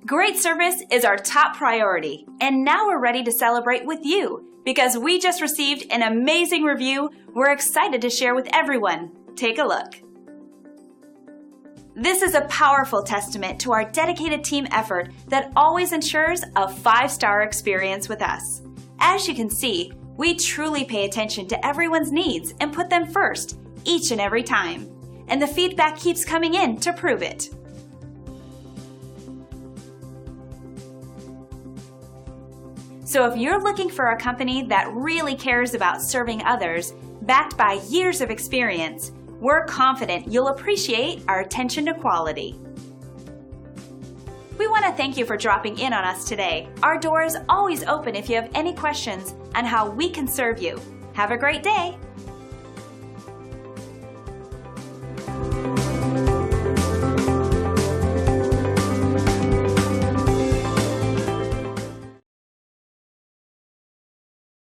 Great service is our top priority, and now we're ready to celebrate with you because we just received an amazing review we're excited to share with everyone. Take a look. This is a powerful testament to our dedicated team effort that always ensures a 5-star experience with us. As you can see, we truly pay attention to everyone's needs and put them first each and every time. And the feedback keeps coming in to prove it. So if you're looking for a company that really cares about serving others, backed by years of experience, we're confident you'll appreciate our attention to quality. We want to thank you for dropping in on us today. Our door is always open if you have any questions on how we can serve you. Have a great day!